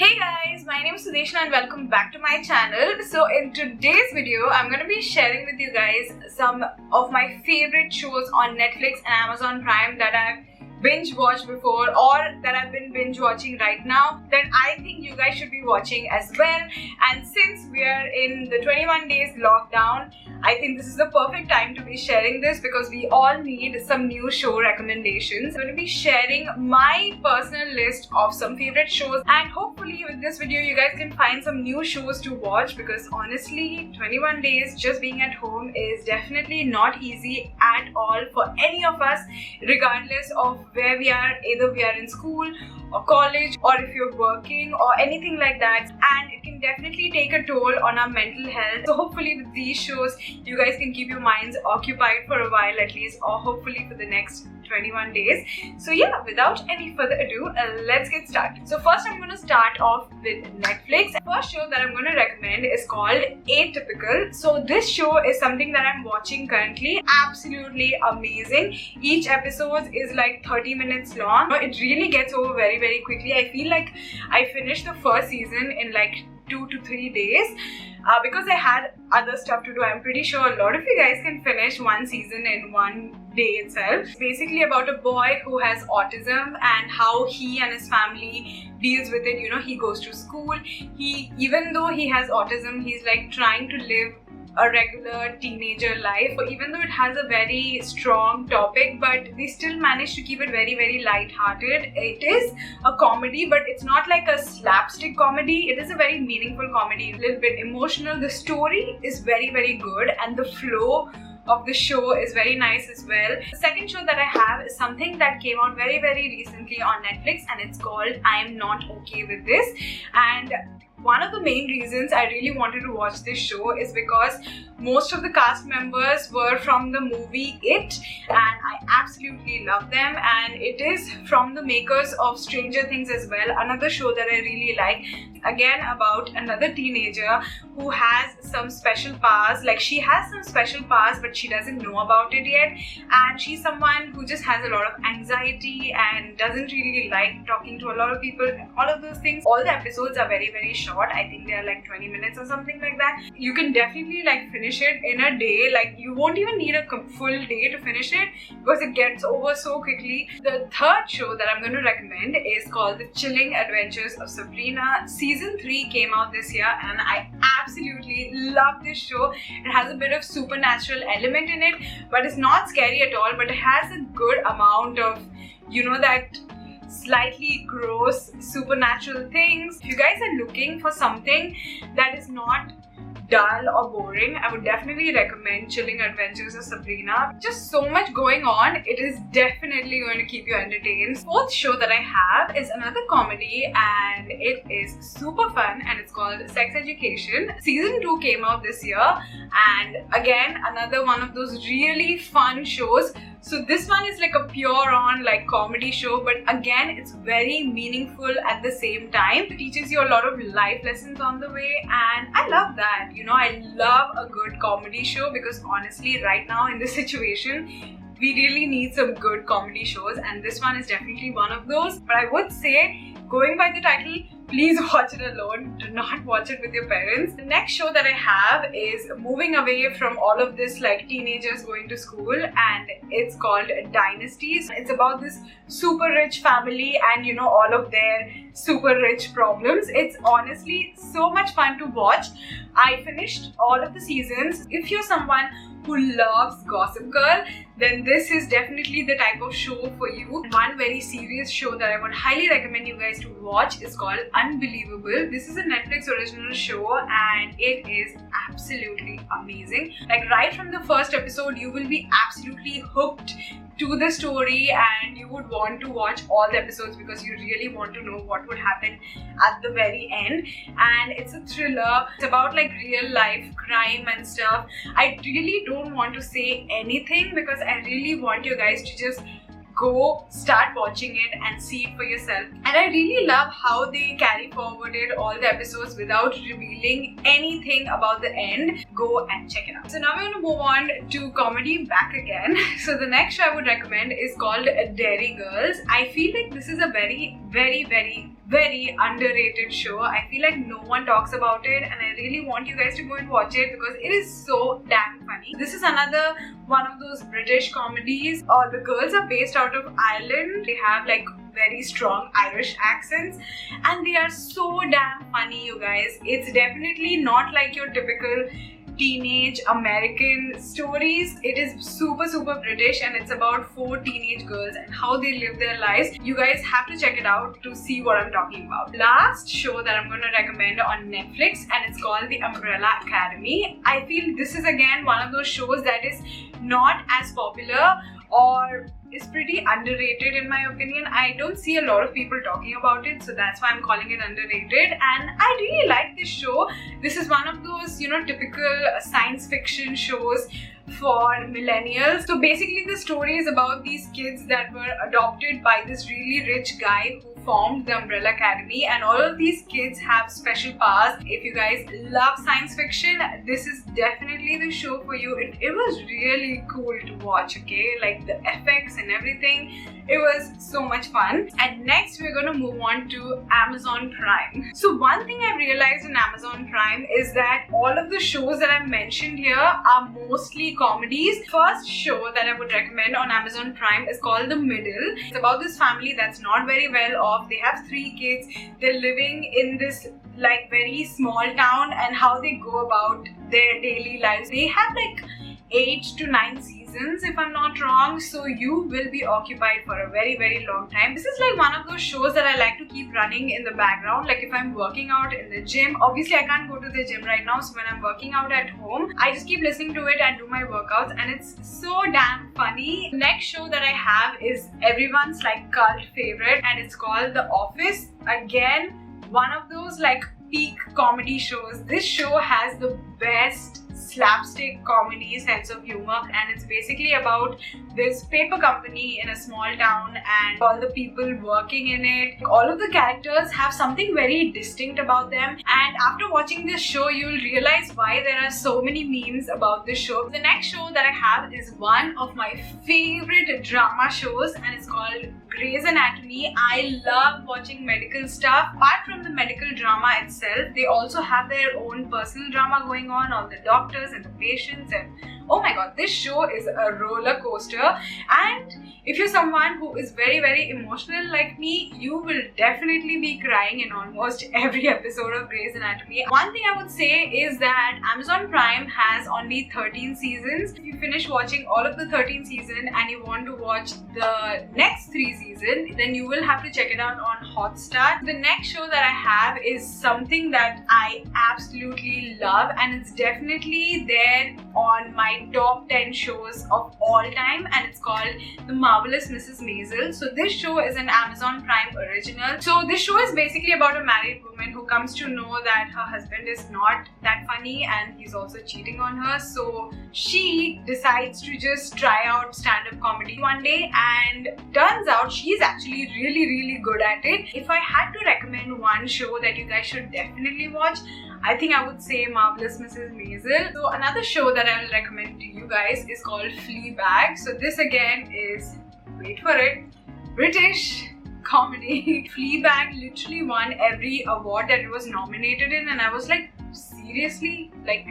Hey guys, my name is Sabrina and welcome back to my channel. So in today's video, I'm going to be sharing with you guys some of my favorite shows on Netflix and Amazon Prime that I've binge watched before or that I've been binge watching right now that I think you guys should be watching as well. And since we are in the 21 days lockdown, I think this is the perfect time to be sharing this because we all need some new show recommendations. I'm going to be sharing my personal list of some favorite shows, and hopefully with this video you guys can find some new shows to watch, because honestly 21 days just being at home is definitely not easy at all for any of us, regardless of where we are. Either we are in school or college, or if you're working or anything like that, and it can definitely take a toll on our mental health. So hopefully with these shows you guys can keep your minds occupied for a while at least, or hopefully for the next 21 days. So yeah, without any further ado, let's get started. So first I'm going to start off with Netflix. The first show that I'm going to recommend is called Atypical. So this show is something that I'm watching currently. Absolutely amazing. Each episode is like 30 minutes long. It really gets over very quickly. I feel like I finished the first season in like 2 to 3 days because I had other stuff to do. I'm pretty sure a lot of you guys can finish one season in one day itself. It's basically about a boy who has autism and how he and his family deals with it. You know, he goes to school. Even though he has autism, he's like trying to live a regular teenager life. So even though it has a very strong topic, but they still manage to keep it very light-hearted. It is a comedy, but it's not like a slapstick comedy. It is a very meaningful comedy, a little bit emotional. The story is very good, and the flow of the show is very nice as well. The second show that I have is something that came out very recently on Netflix, and it's called I Am Not Okay With This. And one of the main reasons I really wanted to watch this show is because most of the cast members were from the movie It, and I absolutely love them. And it is from the makers of Stranger Things as well, another show that I really like. Again, about another teenager who has some special powers. Like, she has some special powers but she doesn't know about it yet, and she's someone who just has a lot of anxiety and doesn't really like talking to a lot of people and all of those things. All the episodes are very short. I think they are like 20 minutes or something like that. You can definitely like finish it in a day. Like, you won't even need a full day to finish it because it gets over so quickly. The third show that I'm going to recommend is called The Chilling Adventures of Sabrina. Season 3 came out this year and I absolutely love this show. It has a bit of supernatural element in it, but it's not scary at all, but it has a good amount of, you know, that slightly gross supernatural things. If you guys are looking for something that is not dull or boring, I would definitely recommend Chilling Adventures of Sabrina. Just so much going on. It is definitely going to keep you entertained. Fourth show that I have is another comedy, and it is super fun, and it's called Sex Education. Season 2 came out this year, and again another one of those really fun shows. So this one is like a pure on like comedy show, but again it's very meaningful at the same time. It teaches you a lot of life lessons on the way, and I love that. You know, I love a good comedy show because honestly right now in this situation we really need some good comedy shows, and this one is definitely one of those. But I would say, going by the title, please watch it alone. Do not watch it with your parents. The next show that I have is moving away from all of this like teenagers going to school, and it's called Dynasties. It's about this super rich family and, you know, all of their super rich problems. It's honestly so much fun to watch. I finished all of the seasons. If you're someone who loves Gossip Girl, then this is definitely the type of show for you. One very serious show that I would highly recommend you guys to watch is called Unbelievable. This is a Netflix original show and it is absolutely amazing. Like, right from the first episode you will be absolutely hooked to the story, and you would want to watch all the episodes because you really want to know what would happen at the very end. And it's a thriller. It's about like real life crime and stuff. I really don't want to say anything because I really want you guys to just go start watching it and see it for yourself. And I really love how they carry forwarded all the episodes without revealing anything about the end. Go and check it out. So now we're going to move on to comedy back again. So the next show I would recommend is called Derry Girls. I feel like this is a very very, very, very underrated show. I feel like no one talks about it, and I really want you guys to go and watch it because it is so damn funny. This is another one of those British comedies. The girls are based out of Ireland. They have like very strong Irish accents, and they are so damn funny, you guys. It's definitely not like your typical teenage American stories. It is super British, and it's about 4 teenage girls and how they live their lives. You guys have to check it out to see what I'm talking about. Last show that I'm going to recommend on Netflix, and it's called The Umbrella Academy. I feel this is again one of those shows that is not as popular or is pretty underrated in my opinion. I don't see a lot of people talking about it, so that's why I'm calling it underrated, and I really like this show. This is one of those, you know, typical science fiction shows for millennials. So basically the story is about these kids that were adopted by this really rich guy who formed the Umbrella Academy, and all of these kids have special powers. If you guys love science fiction, this is definitely the show for you. It was really cool to watch, okay? Like the effects and everything. It was so much fun. And next we're gonna move on to Amazon Prime. So one thing I realized in Amazon Prime is that all of the shows that I've mentioned here are mostly comedies. First show that I would recommend on Amazon Prime is called The Middle. It's about this family that's not very well off. They have 3 kids. They're living in this like very small town, and how they go about their daily lives. They have like 8 to 9 seasons if I'm not wrong, so you will be occupied for a very long time. This is like one of those shows that I like to keep running in the background. Like if I'm working out in the gym, obviously I can't go to the gym right now, so when I'm working out at home, I just keep listening to it and do my workouts, and it's so damn funny. The next show that I have is everyone's like cult favorite, and it's called The Office. Again, one of those like peak comedy shows. This show has the best slapstick comedy sense of humor, and it's basically about this paper company in a small town and all the people working in it. All of the characters have something very distinct about them, and after watching this show you'll realize why there are so many memes about this show. The next show that I have is one of my favorite drama shows, and it's called Grey's Anatomy. I love watching medical stuff. Apart from the medical drama itself, they also have their own personal drama going on, all the doctors and the patients, and oh my god, this show is a roller coaster. And if you're someone who is very emotional like me, you will definitely be crying in almost every episode of Grey's Anatomy. One thing I would say is that Amazon Prime has only 13 seasons. If you finish watching all of the 13th season and you want to watch the next 3 seasons, then you will have to check it out on Hotstar. The next show that I have is something that I absolutely love, and it's definitely there on my top 10 shows of all time, and it's called The Marvelous Mrs. Maisel. So this show is an Amazon Prime original. So this show is basically about a married woman who comes to know that her husband is not that funny and he's also cheating on her. So she decides to just try out stand-up comedy one day, and turns out she's actually really good at it. If I had to recommend one show that you guys should definitely watch, I think I would say Marvelous Mrs. Maisel. So another show that I will recommend to you guys is called Fleabag. So this again is, wait for it, British comedy. Fleabag literally won every award that it was nominated in, and I was like, seriously? Like,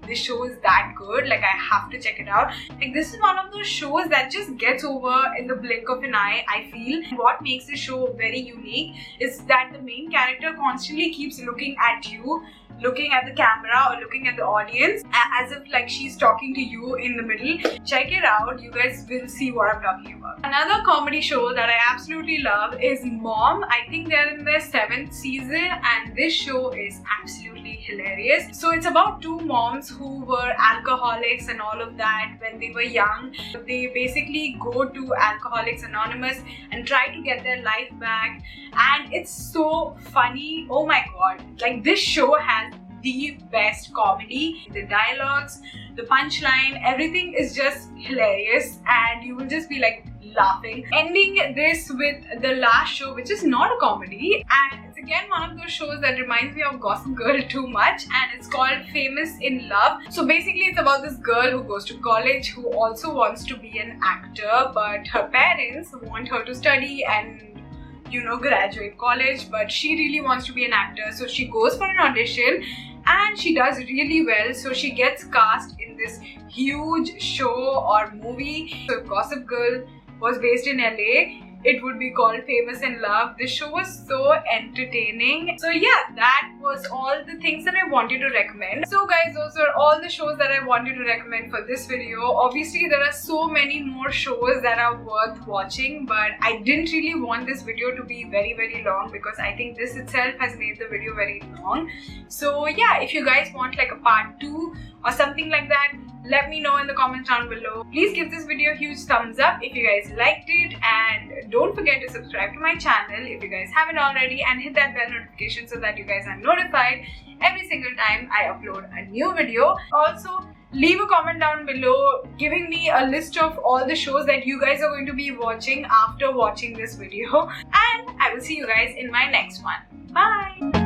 this show is that good? Like, I have to check it out. Like, this is one of those shows that just gets over in the blink of an eye, I feel. What makes this show very unique is that the main character constantly keeps looking at you, looking at the camera or looking at the audience as if like she's talking to you in the middle. Check it out, you guys will see what I'm talking about. Another comedy show that I absolutely love is Mom. I think they're in their 7th season, and this show is absolutely hilarious. So it's about 2 moms who were alcoholics and all of that when they were young. They basically go to Alcoholics Anonymous and try to get their life back, and it's so funny. Oh my god, like this show has the best comedy. The dialogues, the punchline, everything is just hilarious, and you will just be like laughing. Ending this with the last show, which is not a comedy, and it's again one of those shows that reminds me of Gossip Girl too much, and it's called Famous in Love. So basically it's about this girl who goes to college who also wants to be an actor, but her parents want her to study and graduate college, but she really wants to be an actor. So she goes for an audition and she does really well. So she gets cast in this huge show or movie. So if Gossip Girl was based in LA, it would be called Famous in Love. The show was so entertaining. So yeah, that was all the things that I wanted to recommend. So guys, those are all the shows that I wanted to recommend for this video. Obviously, there are so many more shows that are worth watching, but I didn't really want this video to be very, very long because I think this itself has made the video very long. So yeah, if you guys want like a part 2 or something like that, let me know in the comments down below. Please give this video a huge thumbs up if you guys liked it, and don't forget to subscribe to my channel if you guys haven't already, and hit that bell notification so that you guys are notified every single time I upload a new video. Also, leave a comment down below giving me a list of all the shows that you guys are going to be watching after watching this video, and I will see you guys in my next one. Bye!